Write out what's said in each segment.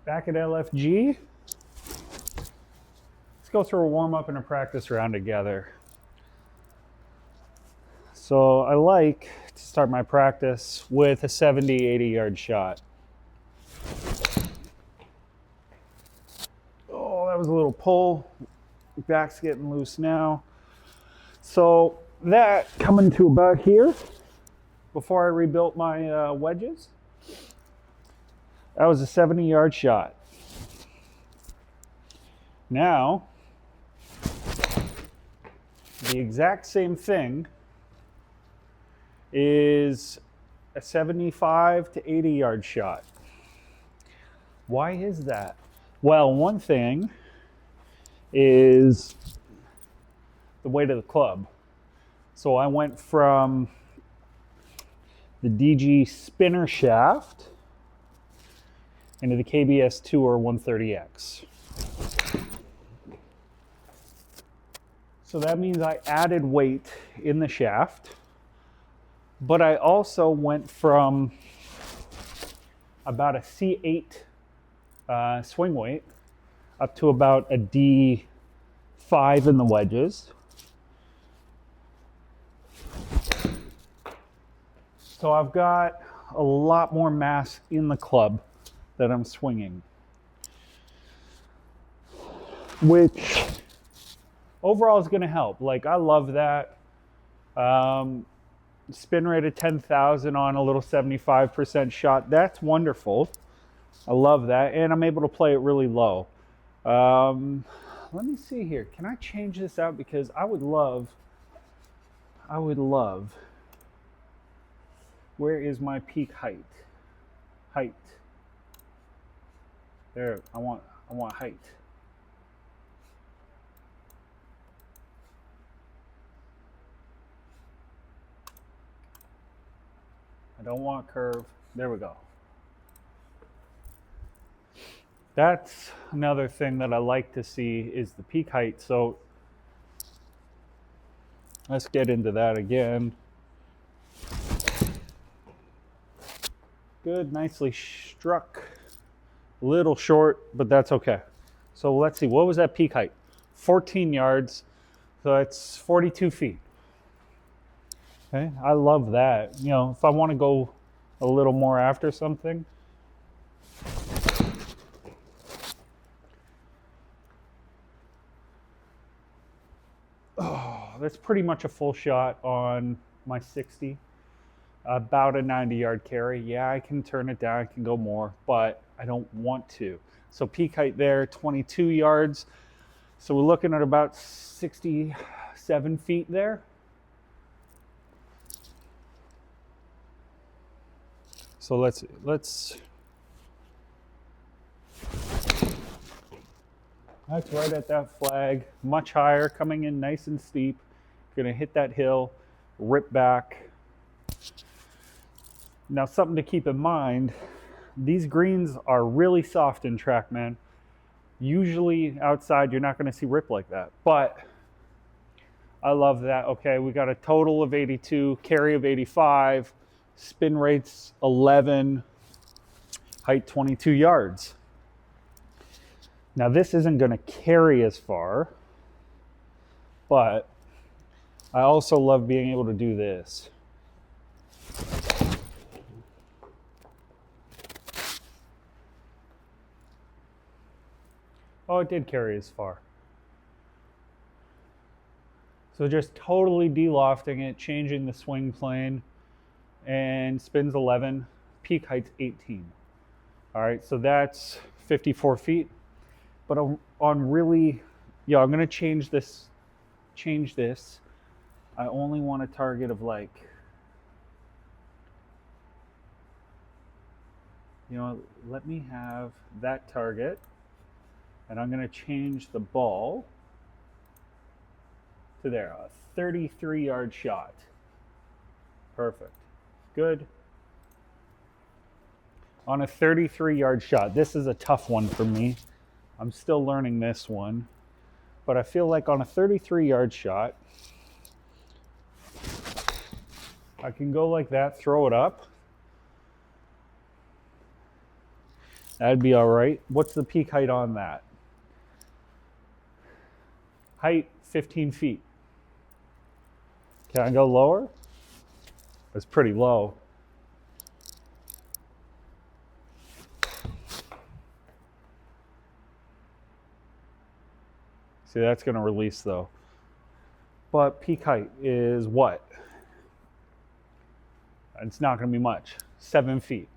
Back at LFG. Let's go through a warm-up and a practice round together. So I like to start my practice with a 70, 80 yard shot. Oh, that was a little pull. Back's getting loose now. So that coming to about here before I rebuilt my wedges. That was a 70 yard shot. Now, the exact same thing is a 75 to 80 yard shot. Why is that? Well, one thing is the weight of the club. So I went from the DG spinner shaft into the KBS Tour 130X. So that means I added weight in the shaft, but I also went from about a C8 swing weight up to about a D5 in the wedges. So I've got a lot more mass in the club that I'm swinging, which overall is going to help. Like, I love that. Spin rate of 10,000 on a little 75% shot. That's wonderful. I love that. And I'm able to play it really low. Let me see here. Can I change this out? Because I would love, where is my peak height? Height. There, I want height. I don't want curve. There we go. That's another thing that I like to see is the peak height. So let's get into that again. Good, nicely struck. A little short, but that's okay. So let's see, what was that peak height? 14 yards, so that's 42 feet. Okay, I love that. You know, if I want to go a little more after something, that's pretty much a full shot on my 60. About a 90 yard carry. Yeah, I can turn it down, I can go more, but I don't want to. So peak height there, 22 yards. So we're looking at about 67 feet there. So let's that's right at that flag, much higher, coming in nice and steep. Gonna hit that hill, rip back. Now, something to keep in mind, these greens are really soft in TrackMan. Usually outside, you're not going to see rip like that, but I love that. Okay, we got a total of 82, carry of 85, spin rates 11, height 22 yards. Now, this isn't going to carry as far, but I also love being able to do this. Oh, it did carry as far. So just totally de-lofting it, changing the swing plane, and spins 11, peak height's 18. All right, so that's 54 feet. But on really, yeah, I'm gonna change this. I only want a target of like, you know, let me have that target. And I'm gonna change the ball to there, a 33 yard shot. Perfect, good. On a 33 yard shot, this is a tough one for me. I'm still learning this one, but I feel like on a 33 yard shot, I can go like that, throw it up, That'd be all right. What's the peak height on that? Height, 15 feet. Can I go lower? That's pretty low. See, that's going to release though. But peak height is what? It's not going to be much. 7 feet.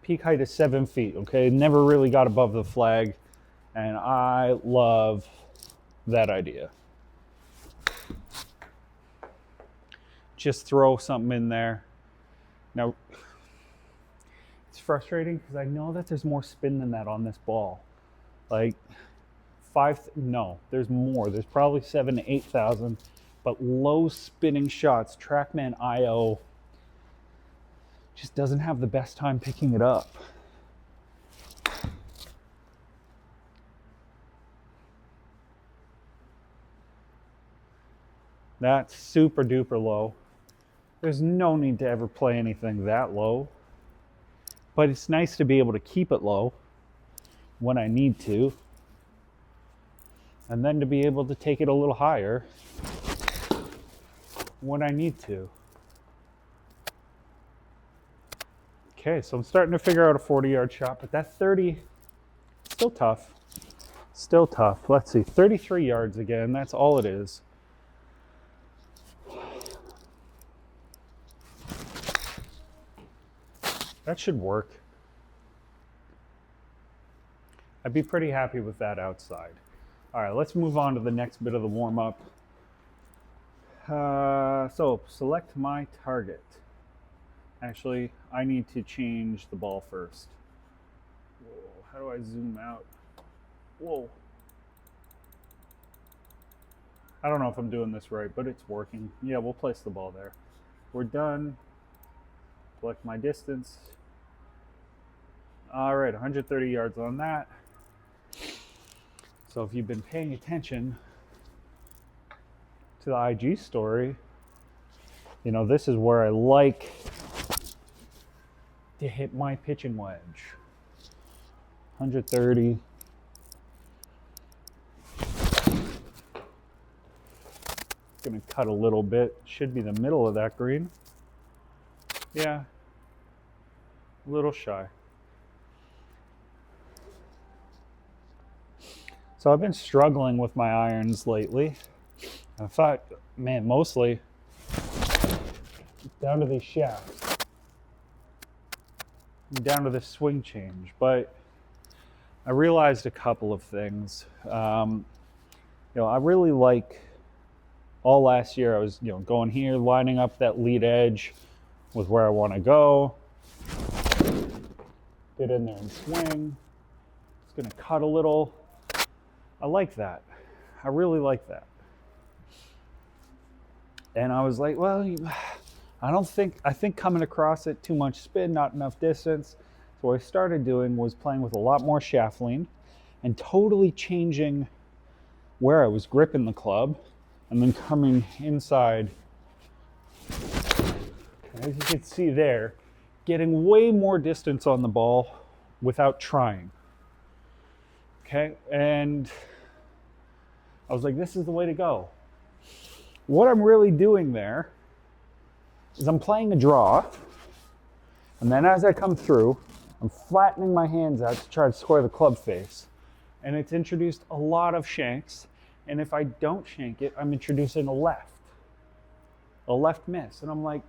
Peak height is 7 feet, okay? Never really got above the flag, and I love that idea. Just throw something in there. Now, it's frustrating because I know that there's more spin than that on this ball. Like there's more. There's probably 7,000 to 8,000, but low spinning shots, TrackMan IO just doesn't have the best time picking it up. That's super duper low. There's no need to ever play anything that low, but it's nice to be able to keep it low when I need to, and then to be able to take it a little higher when I need to. Okay, so I'm starting to figure out a 40-yard shot, but that 30, still tough. Still tough. Let's see, 33 yards again. That's all it is. That should work. I'd be pretty happy with that outside. All right, let's move on to the next bit of the warm-up. So select my target. Actually, I need to change the ball first. Whoa, how do I zoom out? Whoa. I don't know if I'm doing this right, but it's working. Yeah, we'll place the ball there. We're done. Select my distance. All right, 130 yards on that. So if you've been paying attention to the IG story, you know, this is where I like to hit my pitching wedge. 130. Gonna cut a little bit. Should be the middle of that green. Yeah, a little shy. So I've been struggling with my irons lately. In fact, man, mostly down to these shafts, down to this swing change. But I realized a couple of things. I really like, all last year I was, going here, lining up that lead edge with where I want to go. Get in there and swing. It's going to cut a little. I like that. I really like that. And I was like, well, I think coming across it, too much spin, not enough distance. So what I started doing was playing with a lot more shaft lean and totally changing where I was gripping the club and then coming inside. As you can see there, getting way more distance on the ball without trying. Okay, and I was like, this is the way to go. What I'm really doing there is I'm playing a draw, and then as I come through, I'm flattening my hands out to try to square the club face. And it's introduced a lot of shanks, and if I don't shank it, I'm introducing a left miss. And I'm like,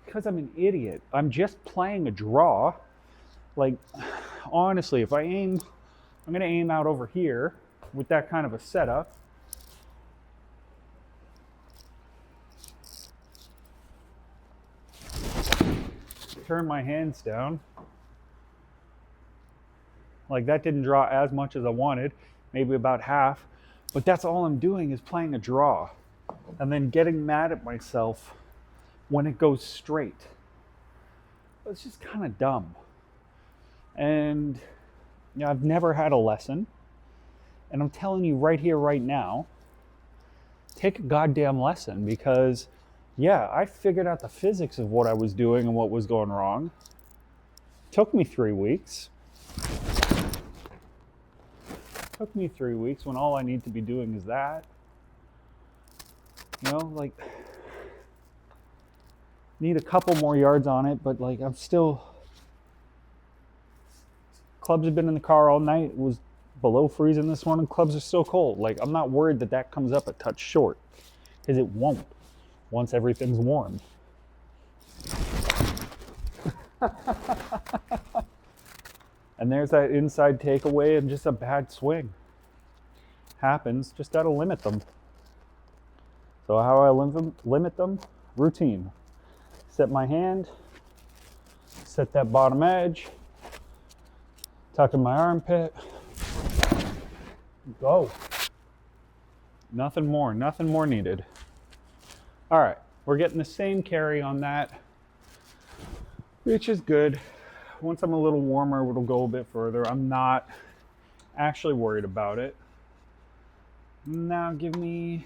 because I'm an idiot, I'm just playing a draw. Like, honestly, if I'm going to aim out over here with that kind of a setup. Turn my hands down. Like, that didn't draw as much as I wanted, maybe about half, but that's all I'm doing is playing a draw and then getting mad at myself when it goes straight. It's just kind of dumb. And I've never had a lesson, and I'm telling you right here, right now, take a goddamn lesson, because I figured out the physics of what I was doing and what was going wrong. Took me 3 weeks. Took me 3 weeks when all I need to be doing is that. You know, like, need a couple more yards on it, but like I'm still, clubs have been in the car all night. It was below freezing this morning. Clubs are so cold. Like, I'm not worried that that comes up a touch short, because it won't once everything's warm. And there's that inside takeaway and just a bad swing. Happens, just gotta limit them. So how I limit them? Routine. Set my hand, set that bottom edge, tuck in my armpit, go. Nothing more needed. All right, we're getting the same carry on that, which is good. Once I'm a little warmer, it'll go a bit further. I'm not actually worried about it. Now give me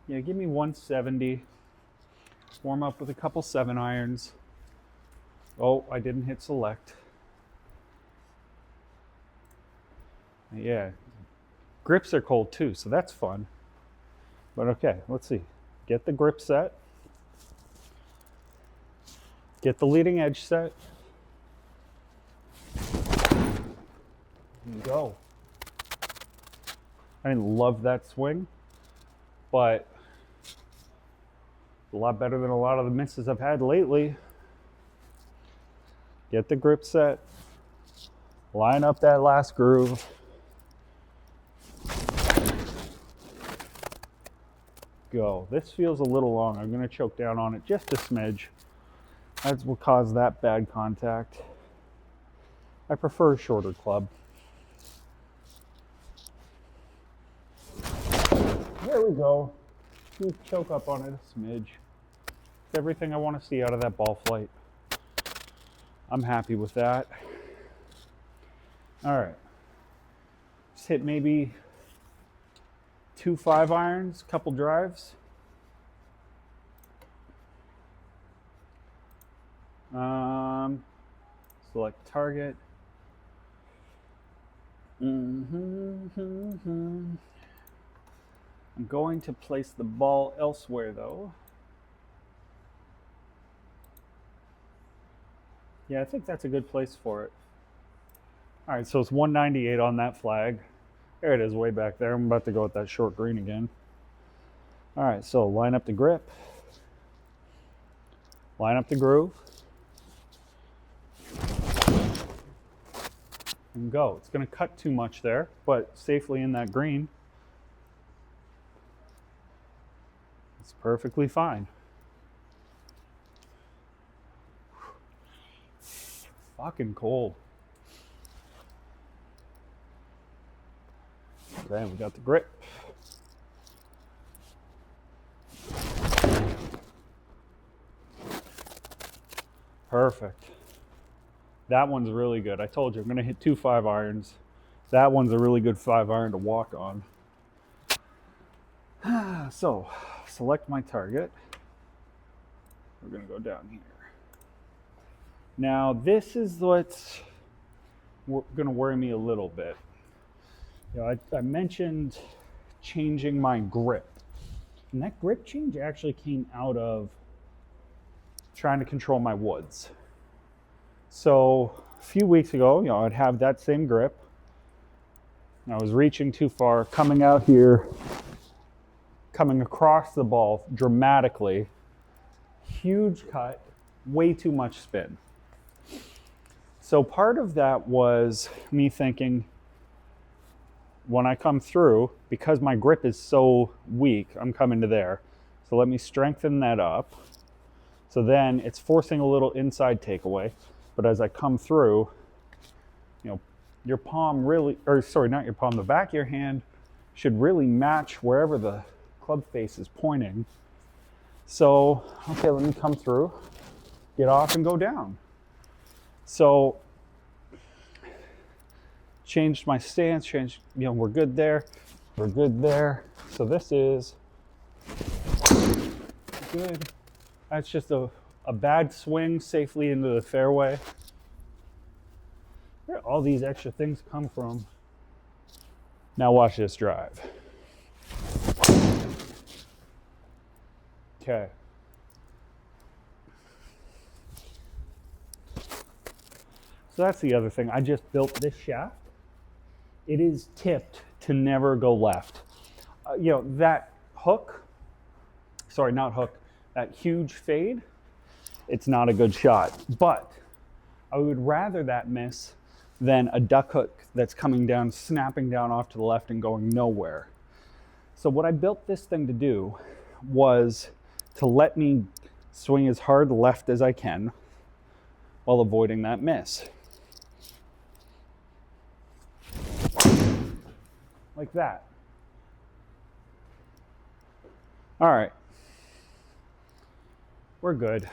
170. Warm up with a couple 7-irons. Oh, I didn't hit select. Yeah, grips are cold too, so that's fun. But okay, let's see. Get the grip set. Get the leading edge set. And go. I didn't love that swing, but a lot better than a lot of the misses I've had lately. Get the grip set. Line up that last groove. Go. This feels a little long. I'm going to choke down on it just a smidge. That's what caused that bad contact. I prefer a shorter club. There we go. You choke up on it a smidge. It's everything I want to see out of that ball flight. I'm happy with that. All right. Just hit maybe 2 5-irons, couple drives. Select target. I'm going to place the ball elsewhere though. Yeah, I think that's a good place for it. All right, so it's 198 on that flag. There it is, way back there. I'm about to go with that short green again. All right, so line up the grip. Line up the groove. And go. It's going to cut too much there, but safely in that green. It's perfectly fine. Fucking cold. Okay, we got the grip. Perfect. That one's really good. I told you I'm going to hit 2 5-irons. That one's a really good 5-iron to walk on. So, select my target. We're going to go down here. Now, this is what's going to worry me a little bit. You know, I mentioned changing my grip. And that grip change actually came out of trying to control my woods. So a few weeks ago, you know, I'd have that same grip. I was reaching too far, coming out here, coming across the ball dramatically. Huge cut, way too much spin. So part of that was me thinking, when I come through, because my grip is so weak, I'm coming to there. So let me strengthen that up. So then it's forcing a little inside takeaway. But as I come through, you know, your palm really, or sorry, not your palm, the back of your hand should really match wherever the club face is pointing. So, okay, let me come through, get off and go down. So, changed my stance, changed, you know, we're good there, we're good there. So this is good. That's just a bad swing safely into the fairway. Where all these extra things come from? Now watch this drive. Okay. So that's the other thing. I just built this shaft. It is tipped to never go left. You know, that hook, sorry, not hook, that huge fade, it's not a good shot. But I would rather that miss than a duck hook that's coming down, snapping down off to the left and going nowhere. So what I built this thing to do was to let me swing as hard left as I can while avoiding that miss. Like that. All right. We're good.